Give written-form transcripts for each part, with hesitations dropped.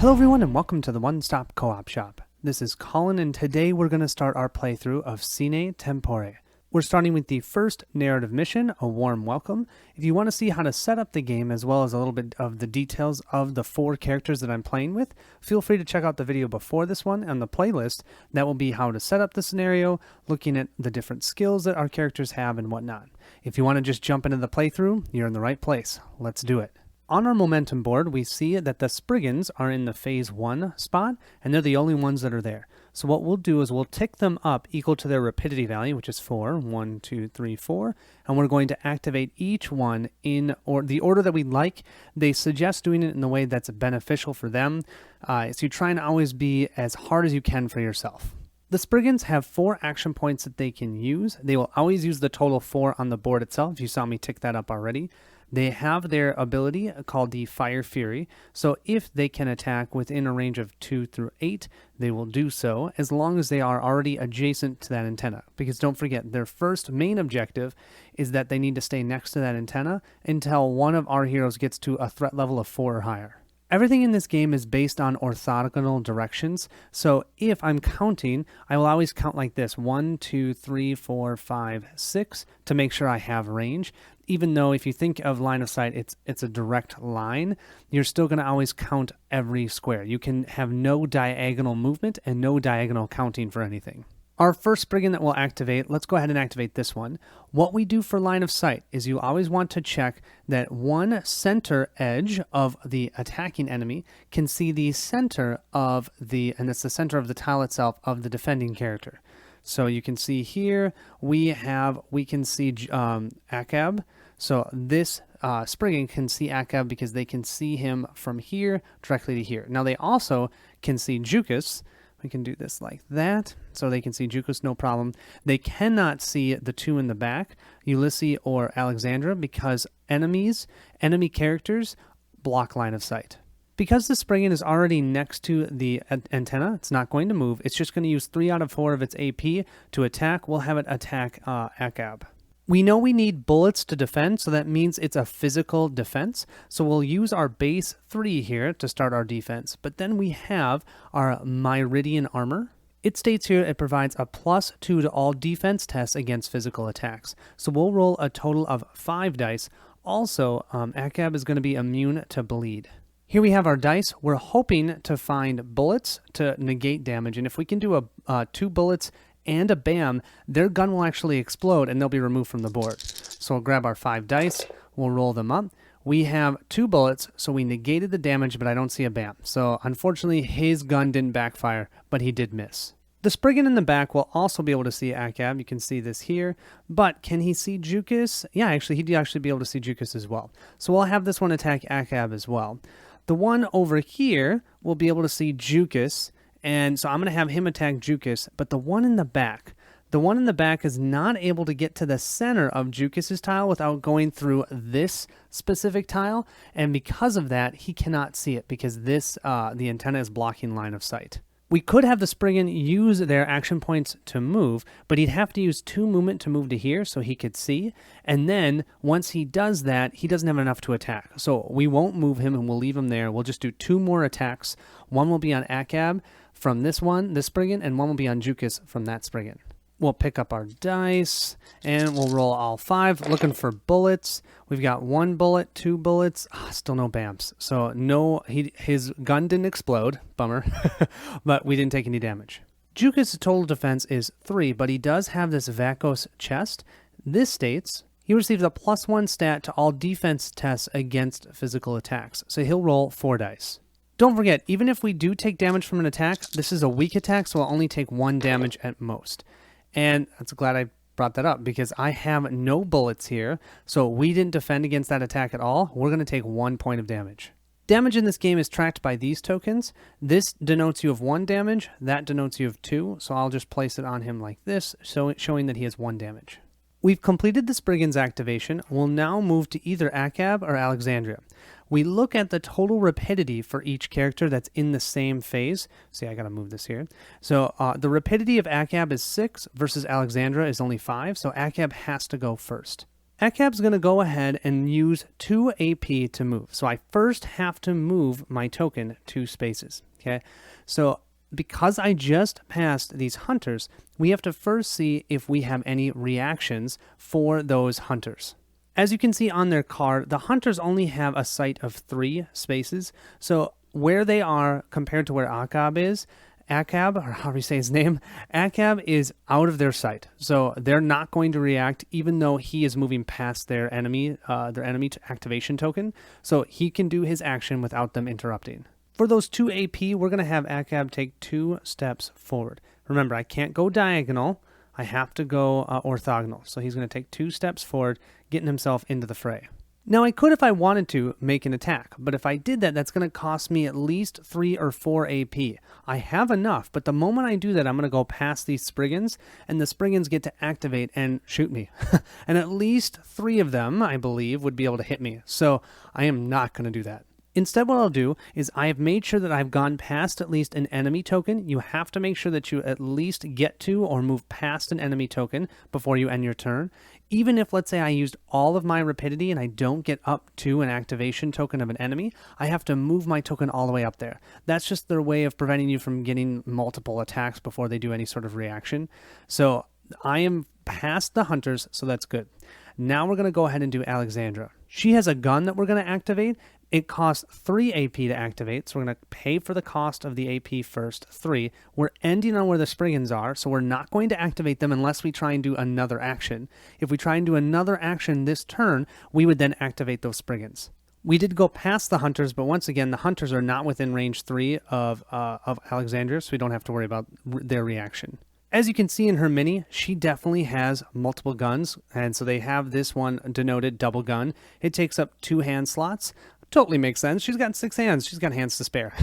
Hello everyone and welcome to the One Stop Co-op Shop. This is Colin and today we're going to start our playthrough of Sine Tempore. We're starting with the first narrative mission, A Warm Welcome. If you want to see how to set up the game as well as a little bit of the details of the 4 characters that I'm playing with, feel free to check out the video before this one on the playlist. That will be how to set up the scenario, looking at the different skills that our characters have and whatnot. If you want to just jump into the playthrough, you're in the right place. Let's do it. On our momentum board, we see that the Spriggans are in the phase 1 spot, and they're the only ones that are there. So what we'll do is we'll tick them up equal to their rapidity value, which is 4, 1, 2, 3, 4, and we're going to activate each one in the order that we like. They suggest doing it in the way that's beneficial for them, so you try and always be as hard as you can for yourself. The Spriggans have 4 action points that they can use. They will always use the total 4 on the board itself. You saw me tick that up already. They have their ability called the Fire Fury, so if they can attack within a range of 2 through 8, they will do so as long as they are already adjacent to that antenna. Because don't forget, their first main objective is that they need to stay next to that antenna until one of our heroes gets to a threat level of 4 or higher. Everything in this game is based on orthogonal directions, so if I'm counting, I will always count like this, 1, 2, 3, 4, 5, 6, to make sure I have range. Even though if you think of line of sight, it's a direct line, you're still going to always count every square. You can have no diagonal movement and no diagonal counting for anything. Our first Spriggan that we'll activate, let's go ahead and activate this one. What we do for line of sight is you always want to check that one center edge of the attacking enemy can see the center of and it's the center of the tile itself of the defending character. So you can see here, we can see Akab. So this Spriggan can see Akab because they can see him from here directly to here. Now they also can see Jukas. We can do this like that, so they can see Jukas, no problem. They cannot see the 2 in the back, Ulysses or Alexandra, because enemy characters block line of sight. Because the Spriggan is already next to the antenna, it's not going to move. It's just going to use 3 out of 4 of its AP to attack. We'll have it attack Akab. We know we need bullets to defend, so that means it's a physical defense. So we'll use our base 3 here to start our defense. But then we have our Meridian Armor. It states here it provides a +2 to all defense tests against physical attacks. So we'll roll a total of 5 dice. Also, Akab is going to be immune to bleed. Here we have our dice. We're hoping to find bullets to negate damage. And if we can do 2 bullets and a BAM, their gun will actually explode and they'll be removed from the board. So we'll grab our 5 dice, we'll roll them up. We have 2 bullets, so we negated the damage, but I don't see a BAM. So unfortunately, his gun didn't backfire, but he did miss. The Spriggan in the back will also be able to see Akab. You can see this here, but can he see Jukas? Yeah, actually, he'd actually be able to see Jukas as well. So we'll have this one attack Akab as well. The one over here will be able to see Jukas, and so I'm going to have him attack Jukas, but the one in the back is not able to get to the center of Jukas' tile without going through this specific tile, and because of that, he cannot see it because the antenna is blocking line of sight. We could have the Spriggan use their action points to move, but he'd have to use 2 movement to move to here so he could see, and then once he does that, he doesn't have enough to attack. So we won't move him and we'll leave him there. We'll just do 2 more attacks. One will be on Akab from this Spriggan, and one will be on Jukas from that Spriggan. We'll pick up our dice, and we'll roll all 5, looking for bullets. We've got 1 bullet, 2 bullets, still no BAMs. So no, his gun didn't explode, bummer, but we didn't take any damage. Jukas' total defense is 3, but he does have this Vakos chest. This states he receives a +1 stat to all defense tests against physical attacks, so he'll roll 4 dice. Don't forget, even if we do take damage from an attack, this is a weak attack, so I'll only take 1 damage at most. And I'm glad I brought that up because I have no bullets here, so we didn't defend against that attack at all. We're going to take 1 point of damage. Damage in this game is tracked by these tokens. This denotes you have 1 damage, that denotes you have 2, so I'll just place it on him like this, showing that he has 1 damage. We've completed the Spriggan's activation. We'll now move to either Akab or Alexandria. We look at the total rapidity for each character that's in the same phase. See, I gotta move this here. So the rapidity of Akab is 6 versus Alexandra is only 5, so Akab has to go first. Akab's going to go ahead and use 2 AP to move. So I first have to move my token 2 spaces. Okay, so because I just passed these hunters, we have to first see if we have any reactions for those hunters. As you can see on their card, the hunters only have a sight of 3 spaces. So where they are compared to where Akab is, Akab, or however you say his name, Akab is out of their sight. So they're not going to react even though he is moving past their enemy activation token. So he can do his action without them interrupting. For those 2 AP, we're going to have Akab take 2 steps forward. Remember, I can't go diagonal. I have to go orthogonal. So he's going to take 2 steps forward, getting himself into the fray. Now, I could, if I wanted to, make an attack, but if I did that, that's going to cost me at least 3 or 4 AP. I have enough, but the moment I do that, I'm going to go past these Spriggans, and the Spriggans get to activate and shoot me. And at least 3 of them, I believe, would be able to hit me, so I am not going to do that. Instead, what I'll do is I have made sure that I've gone past at least an enemy token. You have to make sure that you at least get to or move past an enemy token before you end your turn. Even if, let's say, I used all of my rapidity and I don't get up to an activation token of an enemy, I have to move my token all the way up there. That's just their way of preventing you from getting multiple attacks before they do any sort of reaction. So I am past the hunters, so that's good. Now we're going to go ahead and do Alexandra. She has a gun that we're going to activate. It costs 3 AP to activate, so we're going to pay for the cost of the AP first, 3. We're ending on where the Spriggans are, so we're not going to activate them unless we try and do another action. If we try and do another action this turn, we would then activate those Spriggans. We did go past the hunters, but once again, the hunters are not within range 3 of Alexandra, so we don't have to worry about their reaction. As you can see in her mini, she definitely has multiple guns, and so they have this one denoted double gun. It takes up 2 hand slots. Totally makes sense. She's got 6 hands. She's got hands to spare.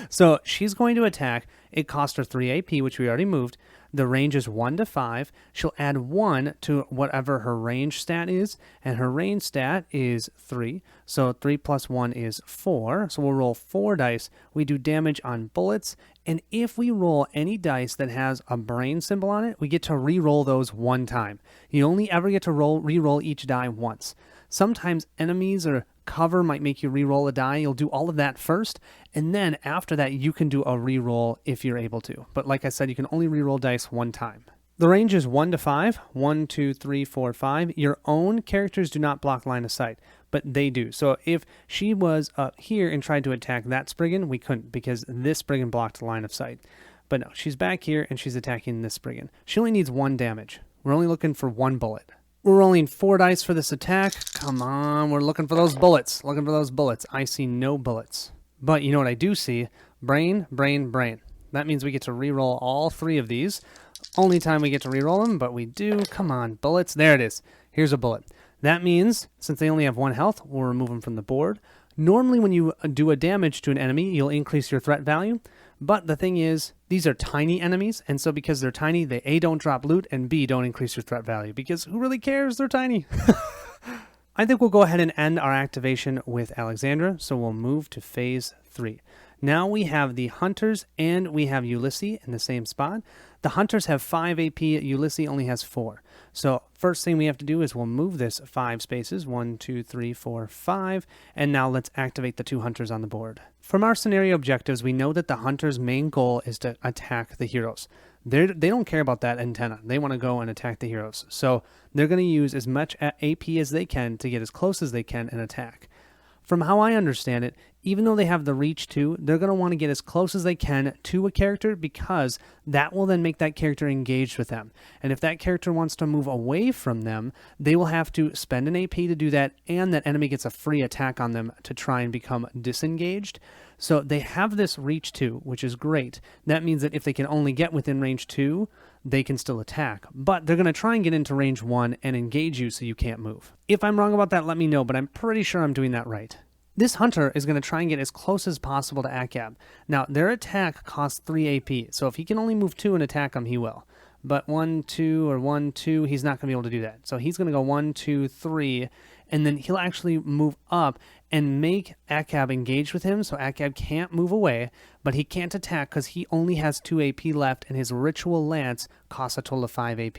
So she's going to attack. It cost her 3 AP, which we already moved. The range is 1 to 5. She'll add 1 to whatever her range stat is, and her range stat is 3. So 3 plus 1 is 4. So we'll roll 4 dice. We do damage on bullets, and if we roll any dice that has a brain symbol on it, we get to re-roll those 1 time. You only ever get to re-roll each die once. Sometimes enemies or cover might make you re-roll a die. You'll do all of that first, and then after that you can do a re-roll if you're able to. But like I said, you can only re-roll dice 1 time. The range is 1 to 5. 1, 2, 3, 4, 5. Your own characters do not block line of sight, but they do. So if she was up here and tried to attack that Spriggan, we couldn't because this Spriggan blocked line of sight. But no, she's back here and she's attacking this Spriggan. She only needs 1 damage. We're only looking for 1 bullet. We're rolling 4 dice for this attack. Come on, we're looking for those bullets. Looking for those bullets. I see no bullets. But you know what I do see? Brain, brain, brain. That means we get to re-roll all 3 of these. Only time we get to re-roll them, but we do. Come on, bullets. There it is. Here's a bullet. That means, since they only have 1 health, we'll remove them from the board. Normally when you do a damage to an enemy, you'll increase your threat value. But the thing is, these are tiny enemies, and so because they're tiny, they A, don't drop loot, and B, don't increase your threat value, because who really cares? They're tiny. I think we'll go ahead and end our activation with Alexandra, so we'll move to phase 3. Now we have the Hunters and we have Ulysses in the same spot. The Hunters have 5 AP, Ulysses only has 4. So first thing we have to do is we'll move this 5 spaces, 1, 2, 3, 4, 5, and now let's activate the 2 Hunters on the board. From our scenario objectives, we know that the Hunters' main goal is to attack the heroes. They don't care about that antenna. They want to go and attack the heroes. So they're going to use as much AP as they can to get as close as they can and attack. From how I understand it, even though they have the reach too, they're going to want to get as close as they can to a character because that will then make that character engaged with them. And if that character wants to move away from them, they will have to spend an AP to do that, and that enemy gets a free attack on them to try and become disengaged. So they have this reach 2, which is great. That means that if they can only get within range 2, they can still attack. But they're going to try and get into range 1 and engage you so you can't move. If I'm wrong about that, let me know, but I'm pretty sure I'm doing that right. This Hunter is going to try and get as close as possible to Akab. Now, their attack costs 3 AP, so if he can only move 2 and attack him, he will. but 1, 2, or 1, 2, he's not going to be able to do that. So he's going to go 1, 2, 3, and then he'll actually move up and make Akkab engage with him, so Akkab can't move away, but he can't attack because he only has 2 AP left, and his Ritual Lance costs a total of 5 AP.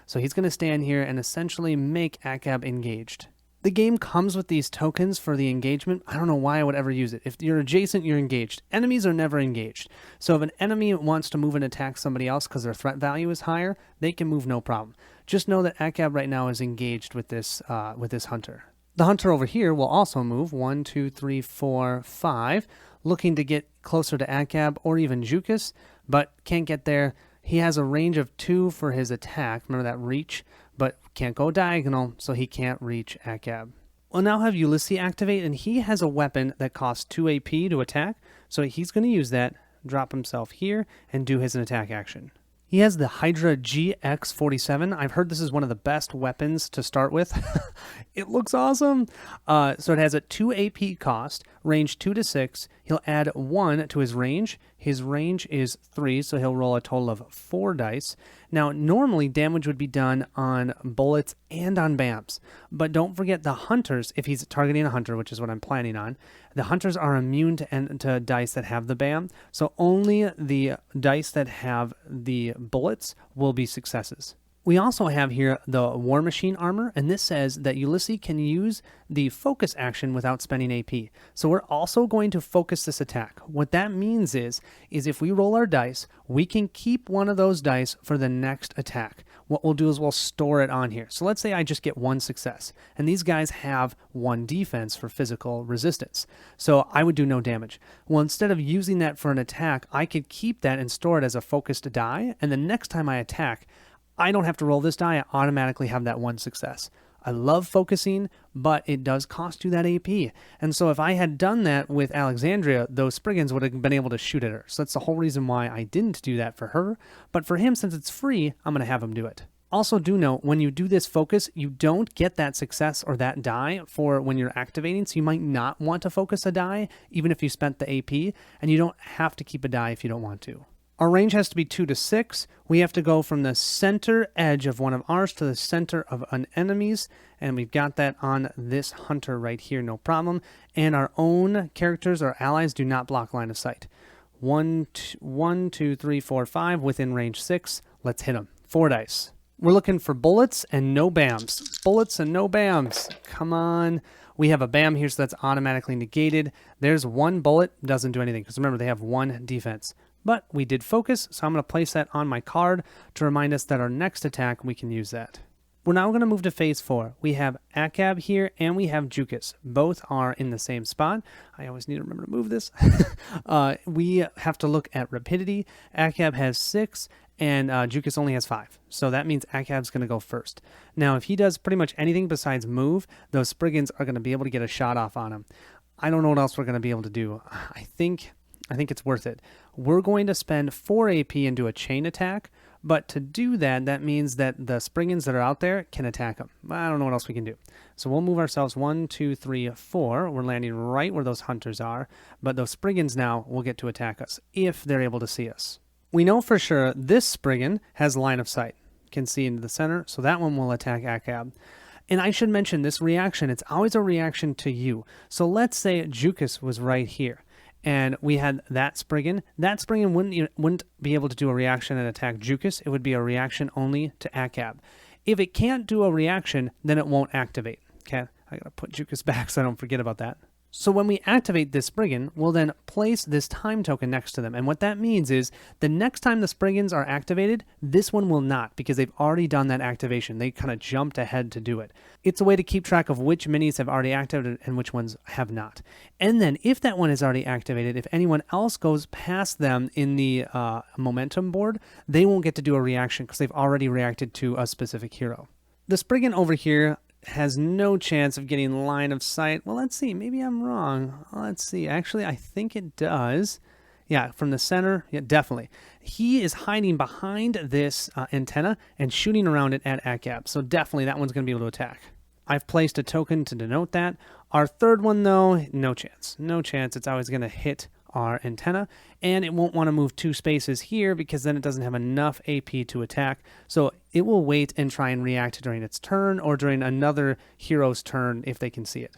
So he's going to stand here and essentially make Akkab engaged. The game comes with these tokens for the engagement. I don't know why I would ever use it. If you're adjacent, you're engaged. Enemies are never engaged. So if an enemy wants to move and attack somebody else because their threat value is higher, they can move no problem. Just know that Akkab right now is engaged with this hunter. The hunter over here will also move 1, 2, 3, 4, 5, looking to get closer to Akkab or even Jukas, but can't get there. He has a range of 2 for his attack. Remember that reach? But can't go diagonal, so he can't reach Akkab. We'll now have Ulysses activate, and he has a weapon that costs 2 AP to attack, so he's going to use that, drop himself here, and do his attack action. He has the Hydra GX47. I've heard this is one of the best weapons to start with. It looks awesome. So it has a 2 AP cost, range 2 to 6. He'll add 1 to his range. His range is 3, so he'll roll a total of 4 dice. Now, normally damage would be done on bullets and on BAMs, but don't forget the hunters, if he's targeting a hunter, which is what I'm planning on, the hunters are immune to dice that have the BAM, so only the dice that have the bullets will be successes. We also have here the War Machine armor, and this says that Ulysses can use the focus action without spending AP. So we're also going to focus this attack. What that means is if we roll our dice, we can keep one of those dice for the next attack. What we'll do is we'll store it on here. So let's say I just get 1 success, and these guys have 1 defense for physical resistance. So I would do no damage. Well, instead of using that for an attack, I could keep that and store it as a focused die, and the next time I attack, I don't have to roll this die, I automatically have that 1 success. I love focusing, but it does cost you that AP. And so if I had done that with Alexandria, those Spriggans would have been able to shoot at her. So that's the whole reason why I didn't do that for her. But for him, since it's free, I'm going to have him do it. Also do note, when you do this focus, you don't get that success or that die for when you're activating, so you might not want to focus a die, even if you spent the AP, and you don't have to keep a die if you don't want to. Our range has to be 2 to 6. We have to go from the center edge of one of ours to the center of an enemy's, and we've got that on this hunter right here, no problem. And our own characters, our allies, do not block line of sight. 1, 2, 3, 4, 5, within range 6. Let's hit them. 4 dice. We're looking for bullets and no BAMs. Bullets and no BAMs. Come on. We have a BAM here, so that's automatically negated. There's 1 bullet, doesn't do anything, because remember, they have 1 defense. But we did focus, so I'm going to place that on my card to remind us that our next attack, we can use that. We're now going to move to phase 4. We have Akkab here, and we have Jukas. Both are in the same spot. I always need to remember to move this. We have to look at rapidity. Akkab has 6, and Jukas only has 5. So that means Akkab's going to go first. Now, if he does pretty much anything besides move, those Spriggans are going to be able to get a shot off on him. I don't know what else we're going to be able to do. I think it's worth it. We're going to spend 4 AP and do a chain attack, but to do that, that means that the Spriggans that are out there can attack them. I don't know what else we can do. So we'll move ourselves 1, 2, 3, 4. We're landing right where those hunters are, but those Spriggans now will get to attack us if they're able to see us. We know for sure this Spriggan has line of sight, can see into the center, so that one will attack Akkab. And I should mention this reaction, it's always a reaction to you. So let's say Jukas was right here, and we had that Spriggan. That Spriggan wouldn't be able to do a reaction and attack Jukas. It would be a reaction only to Akkab. If it can't do a reaction, then it won't activate. Okay, I gotta put Jukas back so I don't forget about that. So when we activate this Spriggan, we'll then place this time token next to them. And what that means is the next time the Spriggans are activated, this one will not, because they've already done that activation. They kind of jumped ahead to do it. It's a way to keep track of which minis have already activated and which ones have not. And then if that one is already activated, if anyone else goes past them in the momentum board, they won't get to do a reaction because they've already reacted to a specific hero. The Spriggan over here has no chance of getting line of sight. Well, let's see. Maybe I'm wrong. Let's see. Actually, I think it does. Yeah, from the center. Yeah, definitely. He is hiding behind this antenna and shooting around it at Akkab. So definitely that one's going to be able to attack. I've placed a token to denote that. Our third one, though, no chance. No chance. It's always going to hit our antenna, and it won't want to move 2 spaces here because then it doesn't have enough AP to attack. So it will wait and try and react during its turn or during another hero's turn if they can see it.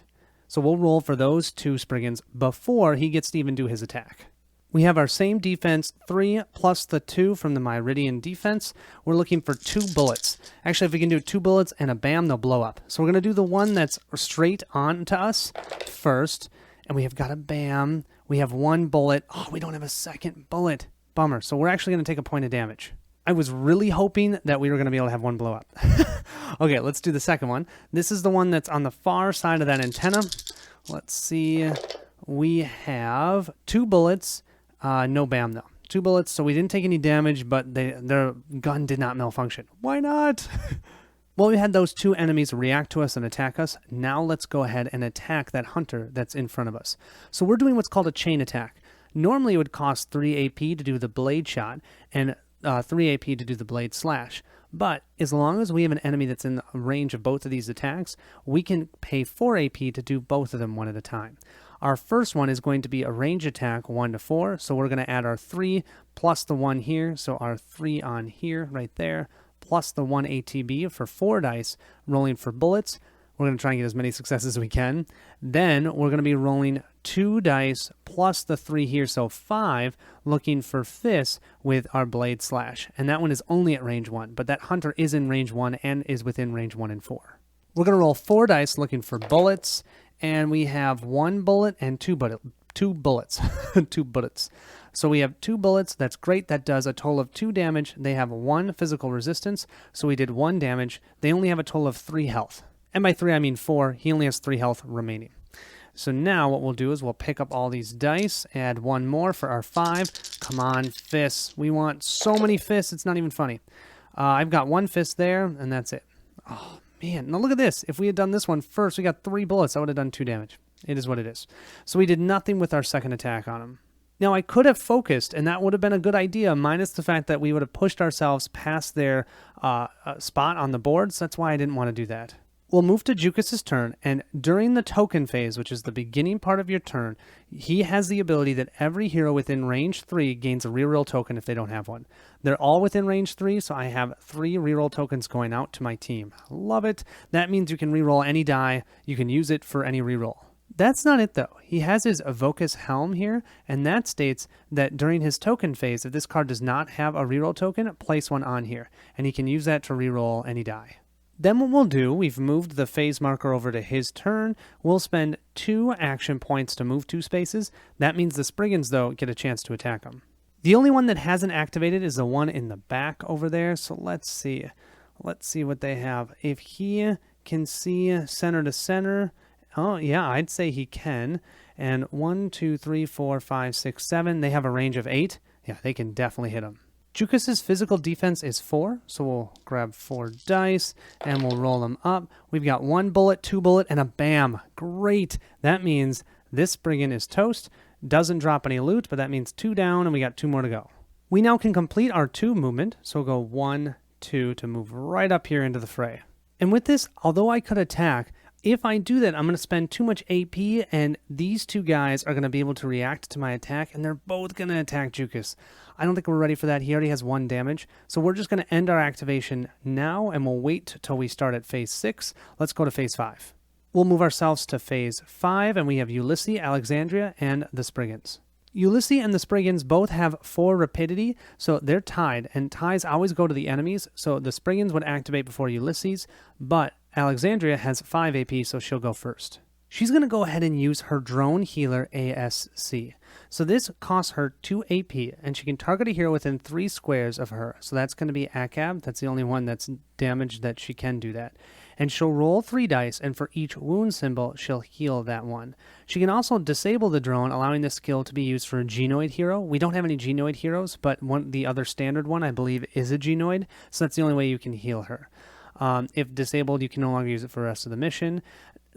So we'll roll for those 2 Spriggans before he gets to even do his attack. We have our same defense, 3 plus the 2 from the Meridian defense. We're looking for 2 bullets. Actually, if we can do 2 bullets and a bam, they'll blow up. So we're going to do the one that's straight on to us first. And we have got a bam. We have 1 bullet. Oh, we don't have a second bullet. Bummer. So we're actually going to take a point of damage. I was really hoping that we were going to be able to have 1 blow up. Okay, let's do the second one. This is the one that's on the far side of that antenna. Let's see. We have 2 bullets. No bam, though. 2 bullets, so we didn't take any damage, but their gun did not malfunction. Why not? Well, we had those 2 enemies react to us and attack us. Now let's go ahead and attack that hunter that's in front of us. So we're doing what's called a chain attack. Normally it would cost 3 AP to do the blade shot and 3 AP to do the blade slash. But as long as we have an enemy that's in the range of both of these attacks, we can pay 4 AP to do both of them one at a time. Our first one is going to be a range attack 1 to 4. So we're going to add our 3 plus the 1 here. So our 3 on here, right there, plus the 1 ATB for 4 dice, rolling for bullets. We're going to try and get as many successes as we can. Then we're going to be rolling 2 dice plus the 3 here, so 5, looking for fists with our blade slash. And that one is only at range 1, but that hunter is in range 1 and is within range 1 and 4. We're going to roll 4 dice looking for bullets, and we have 1 bullet and 2 bullets. 2 bullets. So we have 2 bullets. That's great. That does a total of 2 damage. They have 1 physical resistance, so we did 1 damage. They only have a total of 3 health. And by 3, I mean 4. He only has 3 health remaining. So now what we'll do is we'll pick up all these dice, add 1 more for our 5. Come on, fists. We want so many fists, it's not even funny. I've got 1 fist there, and that's it. Oh, man. Now look at this. If we had done this one first, we got 3 bullets. I would have done 2 damage. It is what it is. So we did nothing with our second attack on him. Now, I could have focused, and that would have been a good idea, minus the fact that we would have pushed ourselves past their spot on the boards. That's why I didn't want to do that. We'll move to Jukas' turn, and during the token phase, which is the beginning part of your turn, he has the ability that every hero within range 3 gains a reroll token if they don't have one. They're all within range 3, so I have 3 reroll tokens going out to my team. Love it. That means you can reroll any die. You can use it for any reroll. That's not it, though. He has his Evokus Helm here, and that states that during his token phase, if this card does not have a reroll token, place one on here, and he can use that to reroll any die. Then what we'll do, we've moved the phase marker over to his turn. We'll spend 2 action points to move 2 spaces. That means the Spriggans, though, get a chance to attack him. The only one that hasn't activated is the one in the back over there, so let's see. Let's see what they have. If he can see center to center... Oh, yeah, I'd say he can. And 1, 2, 3, 4, 5, 6, 7. They have a range of 8. Yeah, they can definitely hit him. Jukas' physical defense is 4, so we'll grab 4 dice, and we'll roll them up. We've got 1 bullet, 2 bullet, and a bam. Great. That means this Spriggan is toast. Doesn't drop any loot, but that means 2 down, and we got 2 more to go. We now can complete our 2 movement, so we'll go 1, 2 to move right up here into the fray. And with this, although I could attack, if I do that, I'm going to spend too much AP, and these 2 guys are going to be able to react to my attack, and they're both going to attack Jukas. I don't think we're ready for that. He already has 1 damage, so we're just going to end our activation now, and we'll wait till we start at phase 6. Let's go to phase 5. We'll move ourselves to phase 5, and we have Ulysses, Alexandria, and the Spriggans. Ulysses and the Spriggans both have 4 rapidity, so they're tied, and ties always go to the enemies, so the Spriggans would activate before Ulysses, but Alexandria has 5 AP, so she'll go first. She's going to go ahead and use her Drone Healer ASC. So this costs her 2 AP, and she can target a hero within 3 squares of her. So that's going to be Akab. That's the only one that's damaged that she can do that. And she'll roll 3 dice, and for each wound symbol, she'll heal that one. She can also disable the drone, allowing this skill to be used for a Genoid hero. We don't have any Genoid heroes, but the other standard one, I believe, is a Genoid. So that's the only way you can heal her. If disabled, you can no longer use it for the rest of the mission.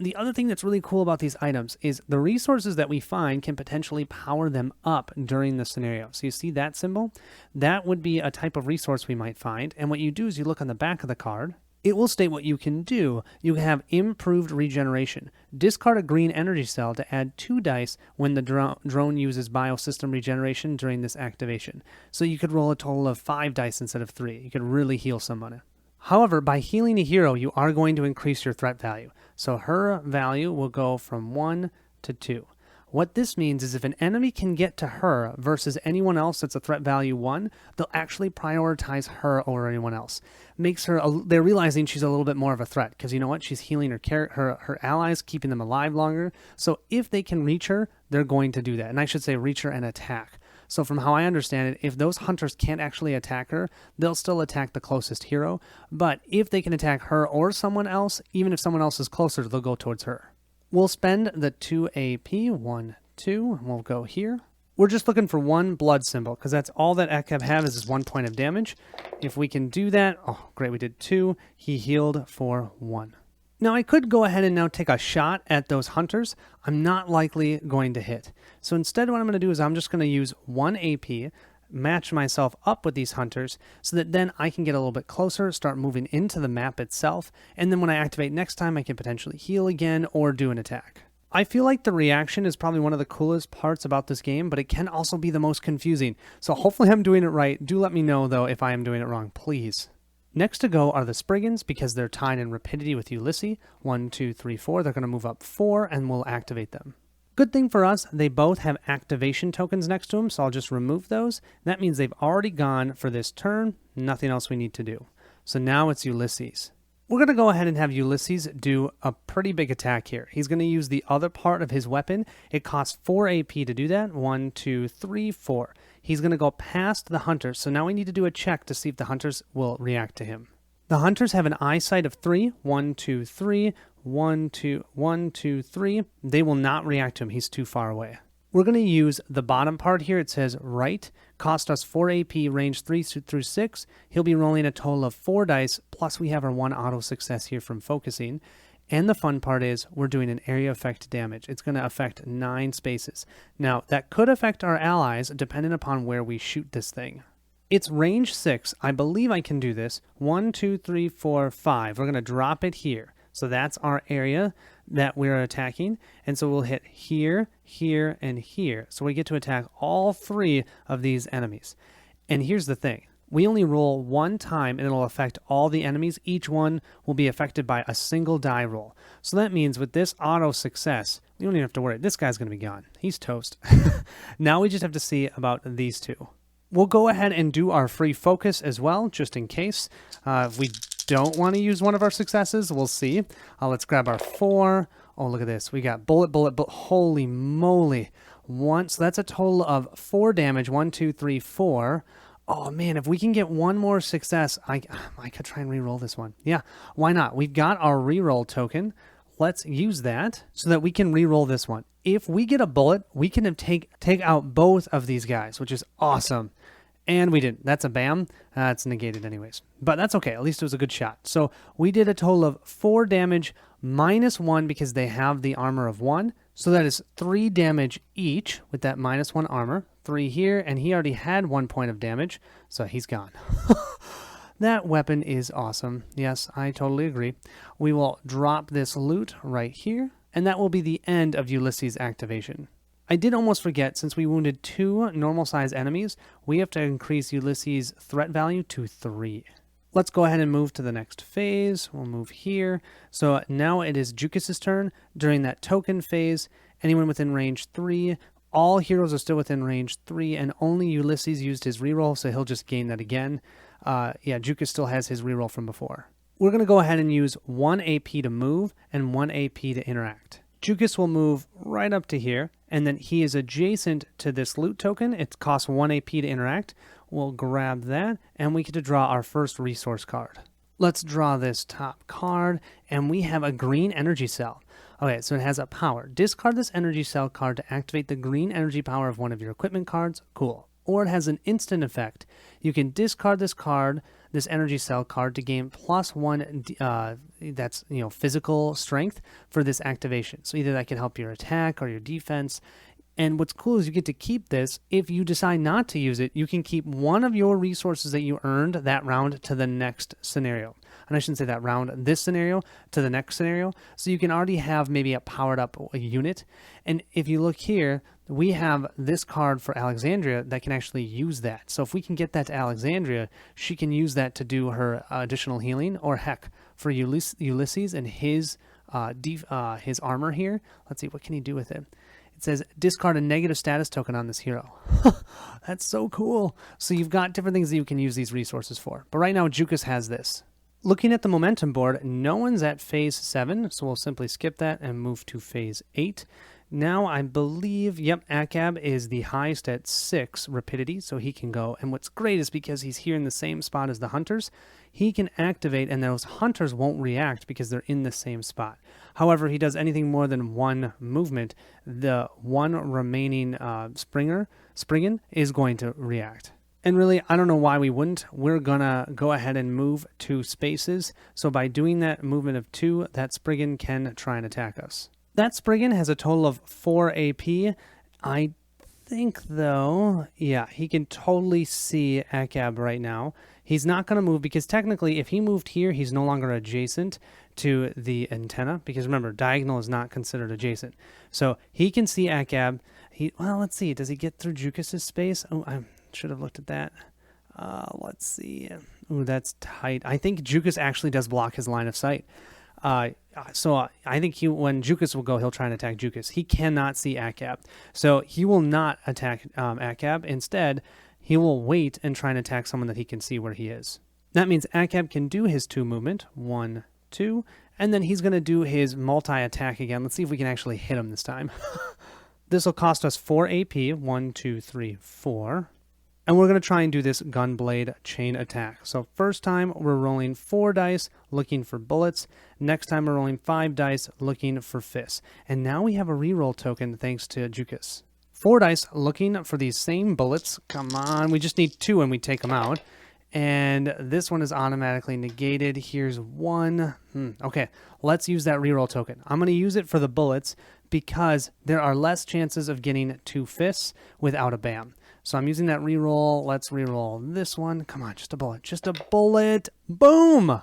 The other thing that's really cool about these items is the resources that we find can potentially power them up during the scenario. So you see that symbol? That would be a type of resource we might find. And what you do is you look on the back of the card, It will state what you can do. You can have improved regeneration. Discard a green energy cell to add 2 dice when the drone uses biosystem regeneration during this activation. So you could roll a total of 5 dice instead of 3. You could really heal someone. However, by healing a hero, you are going to increase your threat value. So her value will go from 1 to 2. What this means is if an enemy can get to her versus anyone else that's a threat value 1, they'll actually prioritize her over anyone else. Makes her, they're realizing she's a little bit more of a threat because you know what? She's healing her allies, keeping them alive longer. So if they can reach her, they're going to do that. And I should say reach her and attack. So from how I understand it, if those hunters can't actually attack her, they'll still attack the closest hero. But if they can attack her or someone else, even if someone else is closer, they'll go towards her. We'll spend the 2 AP, 1, 2, and we'll go here. We're just looking for 1 blood symbol, because that's all that Ekeb have is 1 point of damage. If we can do that, oh great, we did 2. He healed for 1. Now I could go ahead and now take a shot at those hunters. I'm not likely going to hit. So instead what I'm going to do is I'm just going to use 1 AP, match myself up with these hunters so that then I can get a little bit closer, start moving into the map itself, and then when I activate next time I can potentially heal again or do an attack. I feel like the reaction is probably one of the coolest parts about this game, but it can also be the most confusing. So hopefully I'm doing it right. Do let me know though if I am doing it wrong, please. Next to go are the Spriggans because they're tied in rapidity with Ulysses. 1, 2, 3, 4. They're going to move up 4 and we'll activate them. Good thing for us, they both have activation tokens next to them, so I'll just remove those. That means they've already gone for this turn. Nothing else we need to do. So now it's Ulysses. We're going to go ahead and have Ulysses do a pretty big attack here. He's going to use the other part of his weapon. It costs 4 AP to do that. 1, 2, 3, 4. He's going to go past the hunters, so now we need to do a check to see if the hunters will react to him. The hunters have an eyesight of 3. 1, 2, 3. 1, 2, 1, 2, 3. They will not react to him. He's too far away. We're going to use the bottom part here. It says right. Cost us 4 AP, range 3 through 6. He'll be rolling a total of 4 dice, plus we have our 1 auto success here from focusing. And the fun part is we're doing an area effect damage. It's going to affect 9 spaces. Now, that could affect our allies depending upon where we shoot this thing. It's range 6. I believe I can do this. 1, 2, 3, 4, 5. We're going to drop it here. So that's our area that we're attacking. And so we'll hit here, here, and here. So we get to attack all 3 of these enemies. And here's the thing. We only roll 1 time and it'll affect all the enemies. Each one will be affected by a single die roll. So that means with this auto success, we don't even have to worry. This guy's going to be gone. He's toast. Now we just have to see about these 2. We'll go ahead and do our free focus as well, just in case. If we don't want to use one of our successes, we'll see. Let's grab our 4. Oh, look at this. We got bullet. Holy moly. So that's a total of 4 damage. 1, 2, 3, 4. Oh, man, if we can get 1 more success, I could try and re-roll this one. Yeah, why not? We've got our re-roll token. Let's use that so that we can re-roll this one. If we get a bullet, we can take out both of these guys, which is awesome. And we didn't. That's a bam. It's negated anyways. But that's okay. At least it was a good shot. So we did a total of 4 damage minus 1 because they have the armor of 1. So that is 3 damage each with that minus 1 armor. 3 here, and he already had 1 point of damage, so he's gone. That weapon is awesome. Yes, I totally agree. We will drop this loot right here, and that will be the end of Ulysses' activation. I did almost forget, since we wounded 2 normal-sized enemies, we have to increase Ulysses' threat value to 3. Let's go ahead and move to the next phase. We'll move here. So now it is Jukis' turn. During that token phase, anyone within range 3, all heroes are still within range 3, and only Ulysses used his reroll, so he'll just gain that again. Jukis still has his reroll from before. We're going to go ahead and use 1 AP to move and 1 AP to interact. Jukis will move right up to here, and then he is adjacent to this loot token. It costs 1 AP to interact. We'll grab that, and we get to draw our first resource card. Let's draw this top card, and we have a green energy cell. Okay, so it has a power. Discard this energy cell card to activate the green energy power of one of your equipment cards. Cool. Or it has an instant effect. You can discard this card, this energy cell card, to gain +1, that's physical strength for this activation. So either that can help your attack or your defense. And what's cool is you get to keep this. If you decide not to use it, you can keep one of your resources that you earned that round to the next scenario. and I shouldn't say that, round this scenario to the next scenario. So you can already have maybe a powered up unit. And if you look here, we have this card for Alexandria that can actually use that. So if we can get that to Alexandria, she can use that to do her additional healing, or heck, for Ulysses and his armor here. Let's see, what can he do with it? It says discard a negative status token on this hero. That's so cool. So you've got different things that you can use these resources for. But right now, Jukas has this. Looking at the momentum board, no one's at phase 7, so we'll simply skip that and move to phase 8. Now I believe, yep, Akab is the highest at 6 rapidity, so he can go. And what's great is because he's here in the same spot as the hunters, he can activate, and those hunters won't react because they're in the same spot. However, he does anything more than one movement, the one remaining Spriggan is going to react. And really, I don't know why we wouldn't. We're going to go ahead and move 2 spaces. So by doing that movement of 2, that Spriggan can try and attack us. That Spriggan has a total of 4 AP. I think, though, yeah, he can totally see Akab right now. He's not going to move because technically, if he moved here, he's no longer adjacent to the antenna. Because remember, diagonal is not considered adjacent. So he can see Akab. Well, let's see. Does he get through Jukas' space? Oh, I should have looked at that. Let's see. Ooh, that's tight. I think Jukas actually does block his line of sight. So I think when Jukas will go, he'll try and attack Jukas. He cannot see Akab. So he will not attack Akab. Instead, he will wait and try and attack someone that he can see where he is. That means Akab can do his 2 movement, 1, 2, and then he's going to do his multi-attack again. Let's see if we can actually hit him this time. This will cost us 4 AP, 1, 2, 3, 4. And we're going to try and do this Gunblade chain attack. So first time, we're rolling 4 dice, looking for bullets. Next time, we're rolling 5 dice, looking for fists. And now we have a reroll token thanks to Jukas. 4 dice, looking for these same bullets. Come on, we just need 2 and we take them out. And this one is automatically negated. Here's 1. Okay, let's use that reroll token. I'm going to use it for the bullets because there are less chances of getting 2 fists without a BAM. So I'm using that reroll. Let's reroll this one. Come on, just a bullet. Just a bullet. Boom!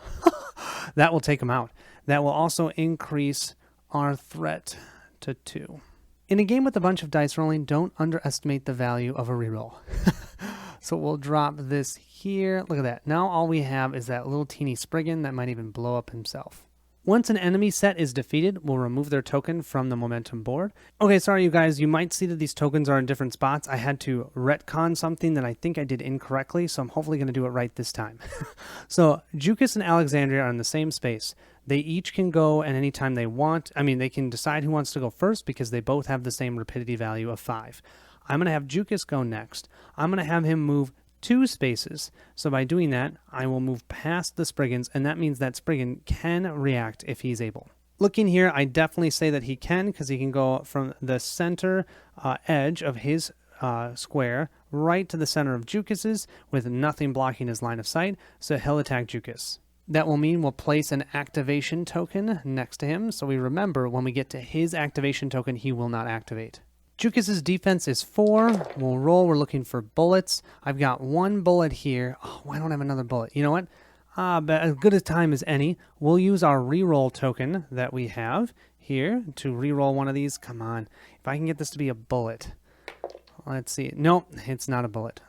That will take him out. That will also increase our threat to 2. In a game with a bunch of dice rolling, don't underestimate the value of a reroll. So we'll drop this here. Look at that. Now all we have is that little teeny Spriggan that might even blow up himself. Once an enemy set is defeated, we'll remove their token from the momentum board. Okay, sorry you guys, you might see that these tokens are in different spots. I had to retcon something that I think I did incorrectly, so I'm hopefully going to do it right this time. So Jukas and Alexandria are in the same space. They each can go at any time they want. I mean, they can decide who wants to go first because they both have the same rapidity value of 5. I'm going to have Jukas go next. I'm going to have him move 2 spaces. So by doing that, I will move past the Spriggans, and that means that Spriggan can react if he's able. Looking here, I definitely say that he can because he can go from the center edge of his square right to the center of Jukas's with nothing blocking his line of sight, so he'll attack Jukas. That will mean we'll place an activation token next to him, so we remember when we get to his activation token, he will not activate. Jukas's defense is 4. We'll roll. We're looking for bullets. I've got 1 bullet here. Oh, why don't I have another bullet? You know what? But as good a time as any, we'll use our reroll token that we have here to reroll one of these. Come on. If I can get this to be a bullet. Let's see. Nope, it's not a bullet.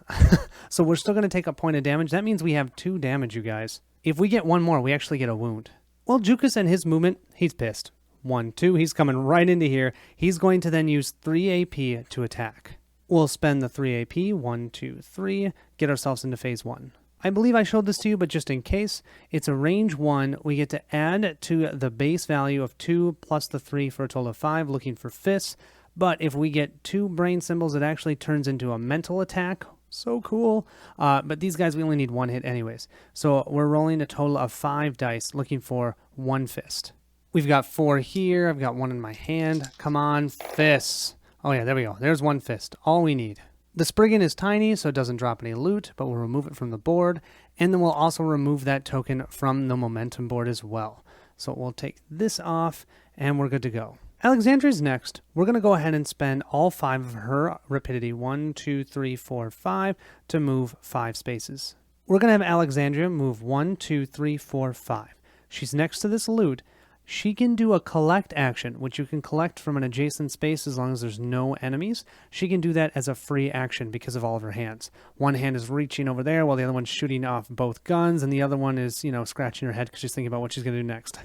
So we're still going to take a point of damage. That means we have 2 damage, you guys. If we get 1 more, we actually get a wound. Well, Jukas and his movement, he's pissed. 1, 2, he's coming right into here. He's going to then use 3 AP to attack. We'll spend the 3 AP, 1, 2, 3, get ourselves into phase 1. I believe I showed this to you, but just in case, it's a range 1. We get to add to the base value of 2 plus the 3 for a total of 5, looking for fists. But if we get 2 brain symbols, it actually turns into a mental attack. So cool. But these guys, we only need 1 hit anyways. So we're rolling a total of 5 dice, looking for 1 fist. We've got 4 here. I've got 1 in my hand. Come on, fists. Oh yeah, there we go. There's 1 fist. All we need. The Spriggan is tiny, so it doesn't drop any loot, but we'll remove it from the board. And then we'll also remove that token from the momentum board as well. So we'll take this off, and we're good to go. Alexandria's next. We're going to go ahead and spend all 5 of her rapidity, 1, 2, 3, 4, 5, to move 5 spaces. We're going to have Alexandria move 1, 2, 3, 4, 5. She's next to this loot. She can do a collect action, which you can collect from an adjacent space as long as there's no enemies. She can do that as a free action because of all of her hands. One hand is reaching over there while the other one's shooting off both guns, and the other one is, scratching her head because she's thinking about what she's going to do next.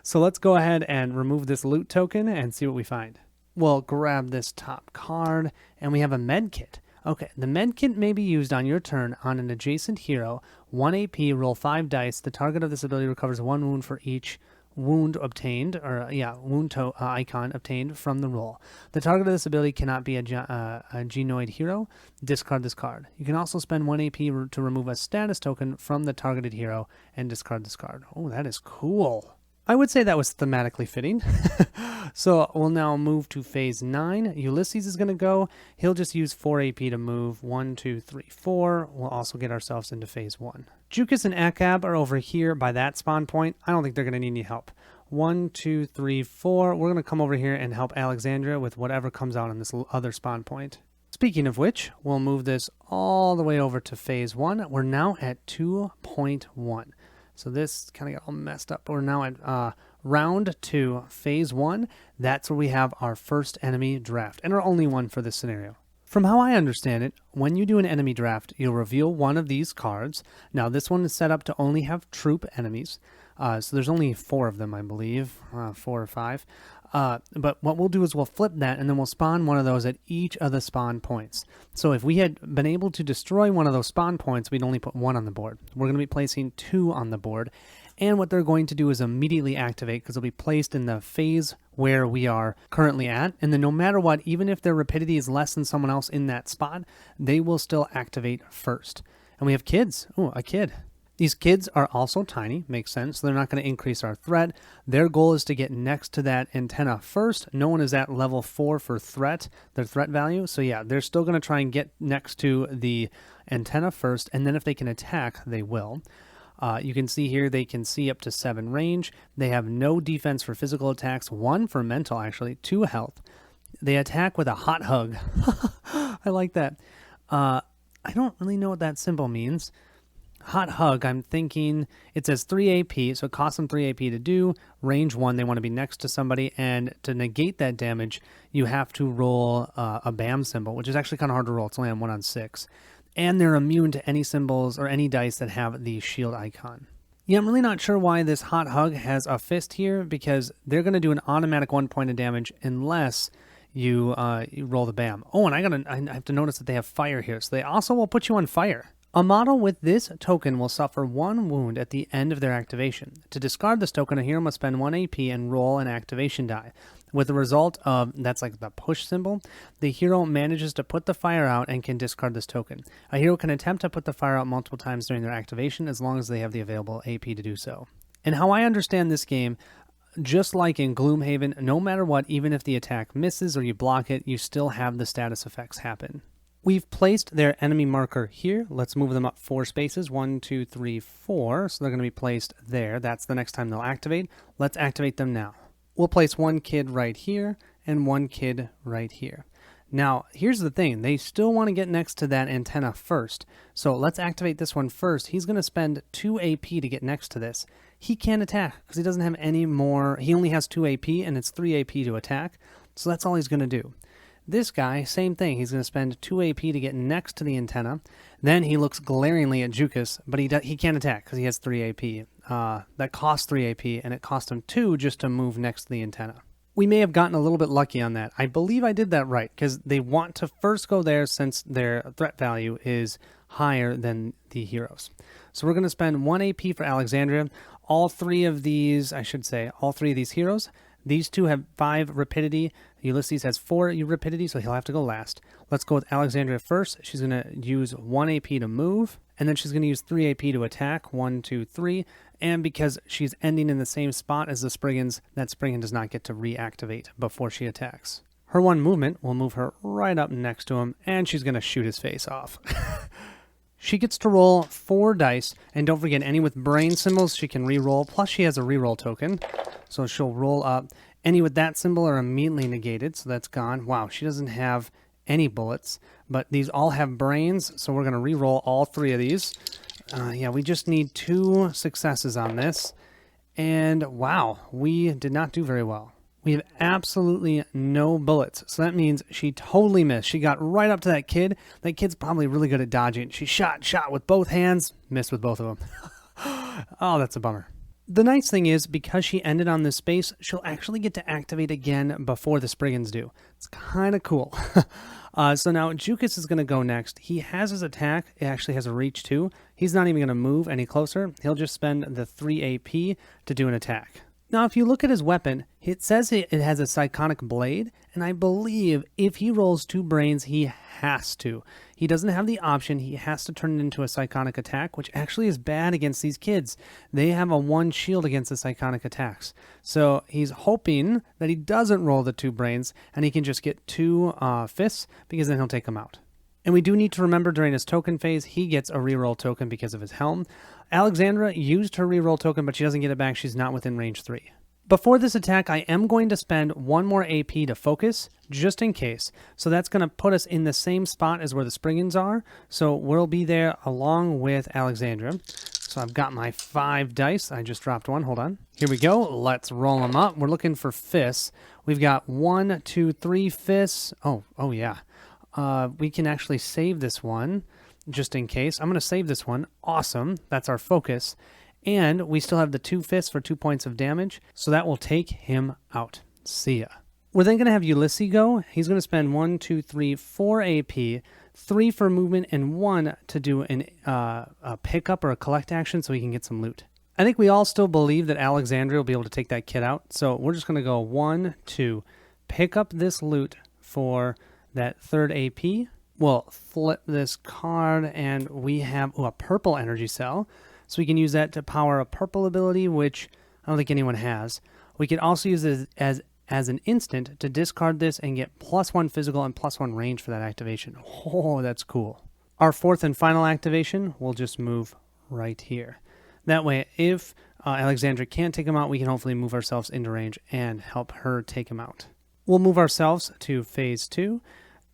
So let's go ahead and remove this loot token and see what we find. We'll grab this top card, and we have a med kit. Okay, the med kit may be used on your turn on an adjacent hero. 1 AP, roll 5 dice. The target of this ability recovers 1 wound for each wound obtained, icon obtained from the roll. The target of this ability cannot be a genoid hero. Discard this card. You can also spend 1 AP to remove a status token from the targeted hero and discard this card. Oh, that is cool. I would say that was thematically fitting. So we'll now move to phase 9. Ulysses is going to go. He'll just use 4 AP to move 1, 2, 3, 4. We'll also get ourselves into phase 1. Jukas and Akab are over here by that spawn point. I don't think they're going to need any help. 1, 2, 3, 4. We're going to come over here and help Alexandria with whatever comes out on this other spawn point. Speaking of which, we'll move this all the way over to phase 1. We're now at 2.1. So this kind of got all messed up. We're now at round 2, phase 1. That's where we have our first enemy draft, and our only one for this scenario. From how I understand it, when you do an enemy draft, you'll reveal one of these cards. Now, this one is set up to only have troop enemies. So there's only 4 of them, I believe, 4 or 5. But what we'll do is we'll flip that, and then we'll spawn one of those at each of the spawn points. So if we had been able to destroy one of those spawn points, we'd only put 1 on the board. We're going to be placing 2 on the board. And what they're going to do is immediately activate, because they'll be placed in the phase where we are currently at. And then no matter what, even if their rapidity is less than someone else in that spot, they will still activate first. And we have kids. Oh, a kid. These kids are also tiny, makes sense. So they're not going to increase our threat. Their goal is to get next to that antenna first. No one is at level 4 for threat, their threat value. So yeah, they're still going to try and get next to the antenna first, and then if they can attack, they will. You can see here they can see up to 7 range. They have no defense for physical attacks, 1 for mental actually, 2 health. They attack with a hot hug. I like that. I don't really know what that symbol means. Hot hug, I'm thinking it says 3 AP, so it costs them 3 AP to do. Range 1, they want to be next to somebody, and to negate that damage, you have to roll a BAM symbol, which is actually kind of hard to roll. It's only on 1 on 6. And they're immune to any symbols or any dice that have the shield icon. Yeah, I'm really not sure why this hot hug has a fist here, because they're going to do an automatic 1 point of damage unless you roll the BAM. Oh, and I have to notice that they have fire here, so they also will put you on fire. A model with this token will suffer 1 wound at the end of their activation. To discard this token, a hero must spend 1 AP and roll an activation die. With the result of, that's like the push symbol, the hero manages to put the fire out and can discard this token. A hero can attempt to put the fire out multiple times during their activation as long as they have the available AP to do so. And how I understand this game, just like in Gloomhaven, no matter what, even if the attack misses or you block it, you still have the status effects happen. We've placed their enemy marker here. Let's move them up 4 spaces. 1, 2, 3, 4. So they're going to be placed there. That's the next time they'll activate. Let's activate them now. We'll place 1 kid right here and 1 kid right here. Now, here's the thing. They still want to get next to that antenna first. So let's activate this one first. He's going to spend 2 AP to get next to this. He can't attack because he doesn't have any more. He only has 2 AP and it's 3 AP to attack. So that's all he's going to do. This guy, same thing. He's going to spend 2 AP to get next to the antenna. Then he looks glaringly at Jukas, but he can't attack because he has 3 AP. That costs 3 AP, and it cost him 2 just to move next to the antenna. We may have gotten a little bit lucky on that. I believe I did that right, because they want to first go there since their threat value is higher than the heroes. So we're going to spend 1 AP for Alexandria. All 3 of these heroes, these 2 have 5 rapidity. Ulysses has 4 rapidity, so he'll have to go last. Let's go with Alexandria first. She's going to use 1 AP to move, and then she's going to use 3 AP to attack. 1, 2, 3. And because she's ending in the same spot as the Spriggans, that Spriggan does not get to reactivate before she attacks. Her 1 movement will move her right up next to him, and she's going to shoot his face off. She gets to roll 4 dice, and don't forget, any with brain symbols she can re-roll, plus she has a re-roll token. So she'll roll up. Any with that symbol are immediately negated, so that's gone. Wow, she doesn't have any bullets, but these all have brains, so we're going to re-roll all 3 of these. Yeah, we just need 2 successes on this. And wow, we did not do very well. We have absolutely no bullets. So that means she totally missed. She got right up to that kid. That kid's probably really good at dodging. She shot with both hands, missed with both of them. Oh, that's a bummer. The nice thing is, because she ended on this space, she'll actually get to activate again before the Spriggans do. It's kind of cool. So now Jukas is going to go next. He has his attack. It actually has a reach too. He's not even going to move any closer. He'll just spend the 3 AP to do an attack. Now, if you look at his weapon, it says it has a Psychonic Blade, and I believe if he rolls 2 brains, he has to. He doesn't have the option. He has to turn it into a Psychonic attack, which actually is bad against these kids. They have a 1 shield against the Psychonic attacks. So he's hoping that he doesn't roll the 2 brains, and he can just get 2 fists, because then he'll take them out. And we do need to remember during his token phase, he gets a reroll token because of his helm. Alexandra used her reroll token, but she doesn't get it back. She's not within range 3. Before this attack, I am going to spend 1 more AP to focus, just in case. So that's going to put us in the same spot as where the Spriggans are. So we'll be there along with Alexandra. So I've got my 5 dice. I just dropped 1. Hold on. Here we go. Let's roll them up. We're looking for fists. We've got 1, 2, 3 fists. Oh yeah. We can actually save this one just in case. I'm going to save this one. Awesome. That's our focus. And we still have the 2 fists for 2 points of damage. So that will take him out. See ya. We're then going to have Ulysses go. He's going to spend 1, 2, 3, 4 AP, 3 for movement, and 1 to do a pickup or a collect action so he can get some loot. I think we all still believe that Alexandria will be able to take that kid out. So we're just going to go 1, 2, pick up this loot for that 3rd AP. We'll flip this card, and we have a purple energy cell. So we can use that to power a purple ability, which I don't think anyone has. We can also use it as an instant to discard this and get +1 physical and +1 range for that activation. Oh, that's cool. Our 4th and final activation will just move right here. That way, if Alexandra can't take him out, we can hopefully move ourselves into range and help her take him out. We'll move ourselves to phase 2.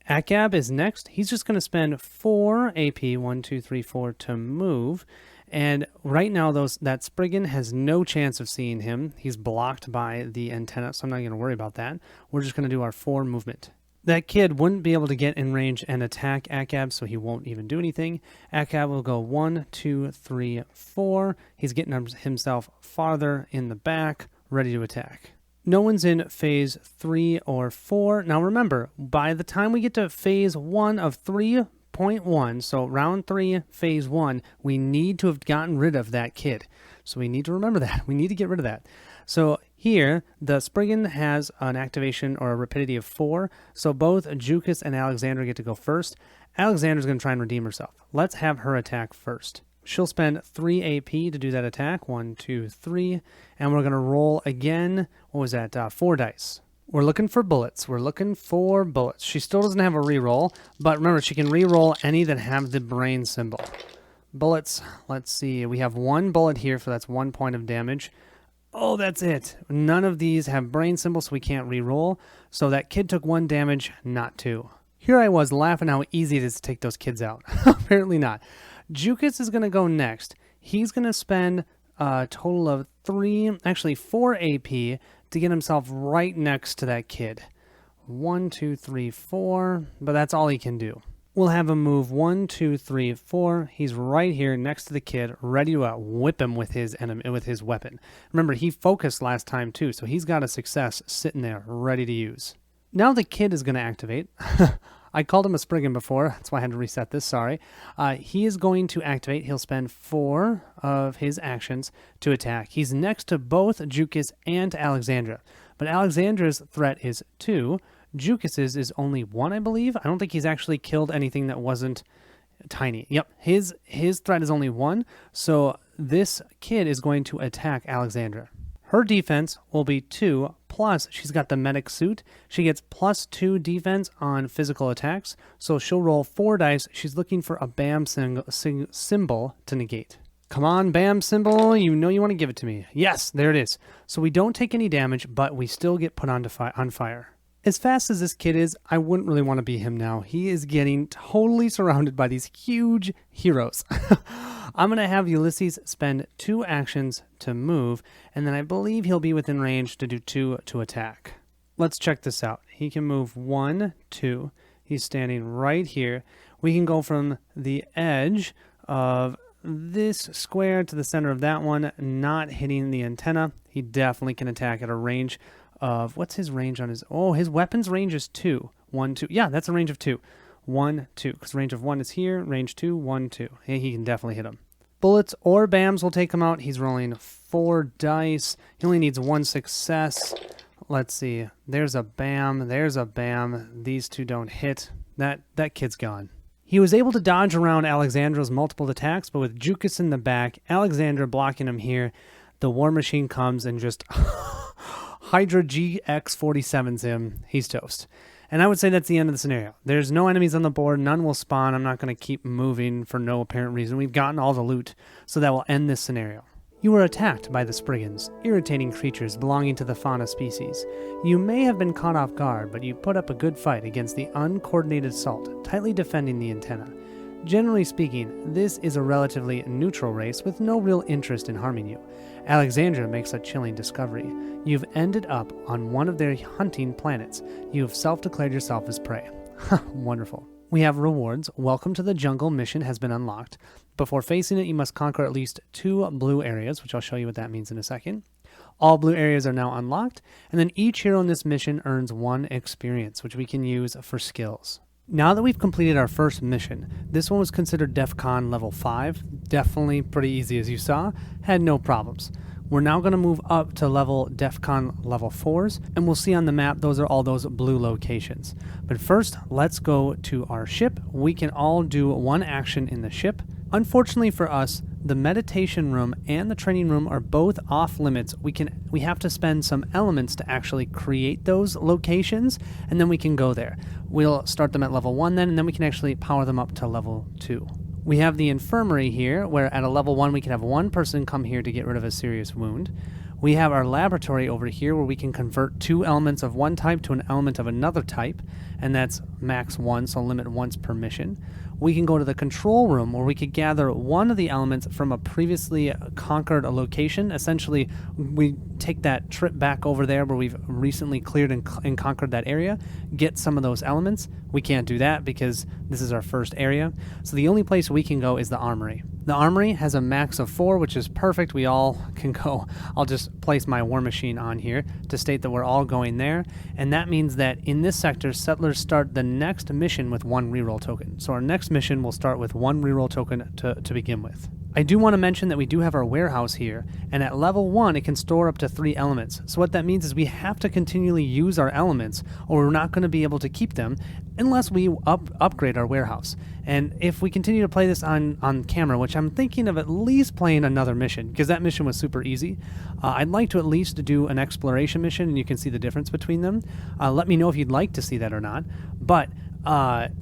Akab is next. He's just going to spend 4 AP, 1, 2, 3, 4 to move. And right now, that Spriggan has no chance of seeing him. He's blocked by the antenna, so I'm not going to worry about that. We're just going to do our 4 movement. That kid wouldn't be able to get in range and attack Akab, so he won't even do anything. Akab will go 1, 2, 3, 4. He's getting himself farther in the back, ready to attack. No one's in phase 3 or 4. Now remember, by the time we get to phase 1 of 3.1, so round 3, phase 1, we need to have gotten rid of that kid. So we need to remember that. We need to get rid of that. So here, the Spriggan has an activation or a rapidity of 4, so both Jukas and Alexandra get to go first. Alexandra's going to try and redeem herself. Let's have her attack first. She'll spend 3 AP to do that attack. 1, 2, 3. And we're going to roll again. What was that? 4 dice. We're looking for bullets. We're looking for bullets. She still doesn't have a reroll, but remember, she can reroll any that have the brain symbol. Bullets. Let's see. We have 1 bullet here, so that's 1 point of damage. Oh, that's it. None of these have brain symbols, so we can't reroll. So that kid took 1 damage, not 2. Here I was laughing how easy it is to take those kids out. Apparently not. Jukas is going to go next. He's going to spend a total of 4 AP to get himself right next to that kid. 1, 2, 3, 4, but that's all he can do. We'll have him move 1, 2, 3, 4. He's right here next to the kid, ready to whip him with his weapon. Remember, he focused last time too, so he's got a success sitting there, ready to use. Now the kid is going to activate. I called him a Spriggan before, that's why I had to reset this, sorry. He is going to activate. He'll spend 4 of his actions to attack. He's next to both Jukas and Alexandra, but Alexandra's threat is 2. Jukas's is only 1, I believe. I don't think he's actually killed anything that wasn't tiny. Yep, his threat is only 1, so this kid is going to attack Alexandra. Her defense will be 2, plus she's got the medic suit. She gets +2 defense on physical attacks, so she'll roll 4 dice. She's looking for a BAM symbol to negate. Come on, BAM symbol, you know you want to give it to me. Yes, there it is. So we don't take any damage, but we still get put on fire. As fast as this kid is, I wouldn't really want to be him now. He is getting totally surrounded by these huge heroes. I'm going to have Ulysses spend 2 actions to move, and then I believe he'll be within range to do 2 to attack. Let's check this out. He can move 1, 2. He's standing right here. We can go from the edge of this square to the center of that one, not hitting the antenna. He definitely can attack at a range of, what's his range on his, his weapons range is 2. 1, 2. Yeah, that's a range of 2. 1, 2. Because range of 1 is here. Range 2, 1, 2. He can definitely hit him. Bullets or BAMs will take him out. He's rolling 4 dice. He only needs 1 success. Let's see. There's a BAM. There's a BAM. These 2 don't hit. That kid's gone. He was able to dodge around Alexandra's multiple attacks, but with Jukas in the back, Alexandra blocking him here, the War Machine comes and just Hydra GX47s him. He's toast. And I would say that's the end of the scenario. There's no enemies on the board. None will spawn. I'm not going to keep moving for no apparent reason. We've gotten all the loot, so that will end this scenario. You were attacked by the Spriggans, irritating creatures belonging to the fauna species. You may have been caught off guard, but you put up a good fight against the uncoordinated assault, tightly defending the antenna. Generally speaking, this is a relatively neutral race with no real interest in harming you. Alexandra makes a chilling discovery. You've ended up on one of their hunting planets. You have self-declared yourself as prey. Wonderful. We have rewards. Welcome to the Jungle mission has been unlocked. Before facing it, you must conquer at least 2 blue areas, which I'll show you what that means in a second. All blue areas are now unlocked, and then each hero in this mission earns 1 experience, which we can use for skills. Now that we've completed our first mission, this one was considered DEF CON level 5. Definitely pretty easy as you saw, had no problems. We're now going to move up to DEF CON level 4s, and we'll see on the map those are all those blue locations. But first, let's go to our ship. We can all do 1 action in the ship. Unfortunately for us, the meditation room and the training room are both off limits. We have to spend some elements to actually create those locations, and then we can go there. We'll start them at level 1 then, and then we can actually power them up to level 2. We have the infirmary here, where at a level 1 we can have 1 person come here to get rid of a serious wound. We have our laboratory over here where we can convert 2 elements of one type to an element of another type, and that's max 1, so limit once per mission. We can go to the control room where we could gather one of the elements from a previously conquered location. Essentially, we take that trip back over there where we've recently cleared and conquered that area, get some of those elements. We can't do that because this is our first area. So the only place we can go is the armory. The armory has a max of 4, which is perfect. We all can go. I'll just place my war machine on here to state that we're all going there. And that means that in this sector, settlers start the next mission with 1 reroll token. So our next mission will start with 1 reroll token to begin with. I do want to mention that we do have our warehouse here, and at level 1 it can store up to 3 elements. So what that means is we have to continually use our elements, or we're not going to be able to keep them unless we upgrade our warehouse. And if we continue to play this on camera, which I'm thinking of at least playing another mission, because that mission was super easy, I'd like to at least do an exploration mission, and you can see the difference between them. Let me know if you'd like to see that or not. But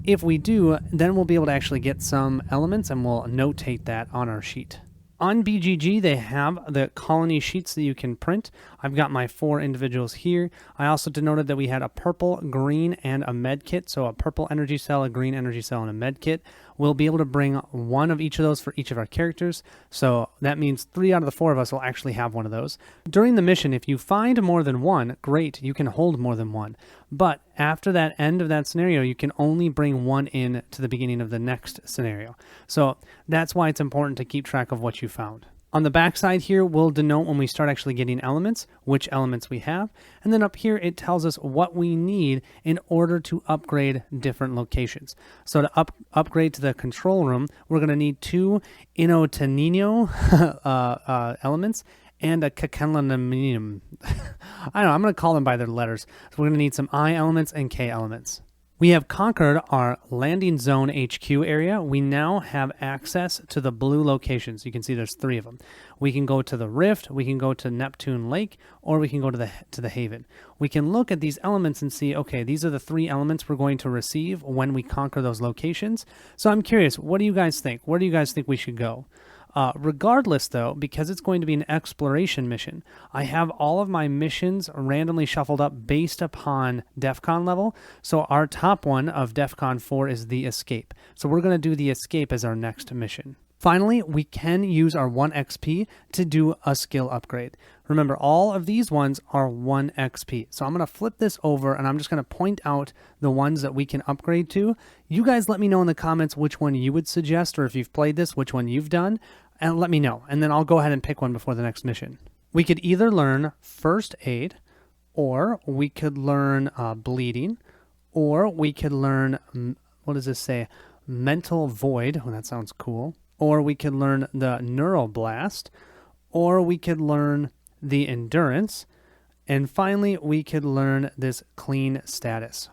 if we do, then we'll be able to actually get some elements, and we'll notate that on our sheet. On BGG, they have the colony sheets that you can print. I've got my 4 individuals here. I also denoted that we had a purple, green, and a med kit. So a purple energy cell, a green energy cell, and a med kit. We'll be able to bring 1 of each of those for each of our characters. So that means 3 out of the 4 of us will actually have 1 of those. During the mission, if you find more than 1, great, you can hold more than 1. But after that end of that scenario, you can only bring 1 in to the beginning of the next scenario. So that's why it's important to keep track of what you found. On the back side here, we'll denote when we start actually getting elements, which elements we have. And then up here, it tells us what we need in order to upgrade different locations. So to upgrade to the control room, we're going to need 2 Inotanino elements and a Cacalanaminium. I don't know, I'm going to call them by their letters. So we're going to need some I elements and K elements. We have conquered our landing zone HQ area. We now have access to the blue locations. You can see there's 3 of them. We can go to the Rift, we can go to Neptune Lake, or we can go to the Haven. We can look at these elements and see, okay, these are the 3 elements we're going to receive when we conquer those locations. So I'm curious, what do you guys think? Where do you guys think we should go? Regardless, though, because it's going to be an exploration mission, I have all of my missions randomly shuffled up based upon DEFCON level. So our top one of DEFCON 4 is the escape. So we're going to do the escape as our next mission. Finally, we can use our 1 XP to do a skill upgrade. Remember, all of these ones are 1 XP. So I'm going to flip this over and I'm just going to point out the ones that we can upgrade to. You guys let me know in the comments which one you would suggest, or if you've played this, which one you've done, and let me know. And then I'll go ahead and pick one before the next mission. We could either learn First Aid, or we could learn Bleeding, or we could learn, what does this say? Mental Void. Oh, that sounds cool. Or we could learn the Neuroblast, or we could learn the Endurance, and finally we could learn this Clean Status.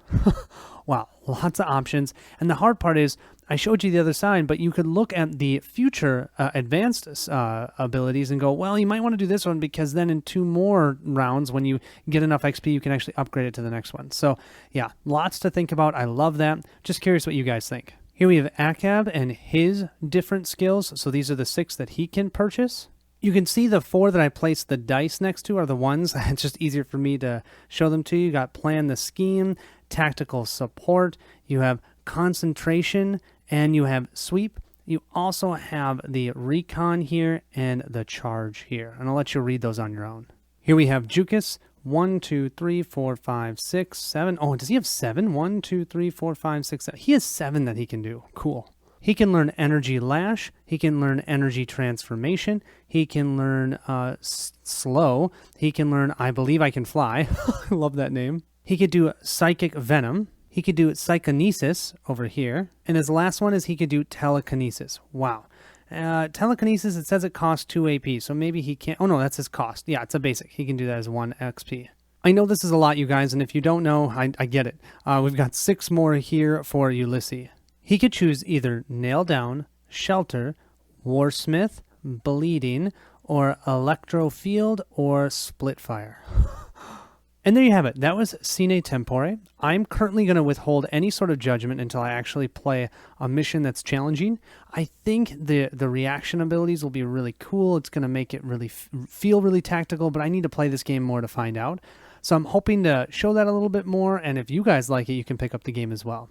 Wow, lots of options. And the hard part is, I showed you the other side, but you could look at the future advanced abilities and go, well, you might want to do this one because then in 2 more rounds, when you get enough XP, you can actually upgrade it to the next one. So yeah, lots to think about. I love that. Just curious what you guys think. Here we have Akab and his different skills. So these are the 6 that he can purchase. You can see the 4 that I placed the dice next to are the ones. It's just easier for me to show them to you. You got Plan the Scheme, Tactical Support, you have Concentration, and you have Sweep. You also have the Recon here and the Charge here. And I'll let you read those on your own. Here we have Jukas. 1, 2, 3, 4, 5, 6, 7. Oh, does he have 7? 1, 2, 3, 4, 5, 6, 7. He has 7 that he can do. Cool. He can learn Energy Lash. He can learn Energy Transformation. He can learn Slow. He can learn I Believe I Can Fly. I love that name. He could do Psychic Venom. He could do Psychonesis over here. And his last one is he could do Telekinesis. Wow. Telekinesis, it says it costs 2 AP, so maybe he can't. Oh no, that's his cost. Yeah, it's a basic. He can do that as 1 XP. I know this is a lot, you guys, and if you don't know, I get it. We've got 6 more here for Ulysses. He could choose either Nail Down, Shelter, Warsmith, Bleeding, or Electro Field, or Split Fire. And there you have it. That was Sine Tempore. I'm currently going to withhold any sort of judgment until I actually play a mission that's challenging. I think the reaction abilities will be really cool. It's going to make it really feel really tactical, but I need to play this game more to find out. So I'm hoping to show that a little bit more, and if you guys like it, you can pick up the game as well.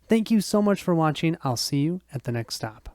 Thank you so much for watching. I'll see you at the next stop.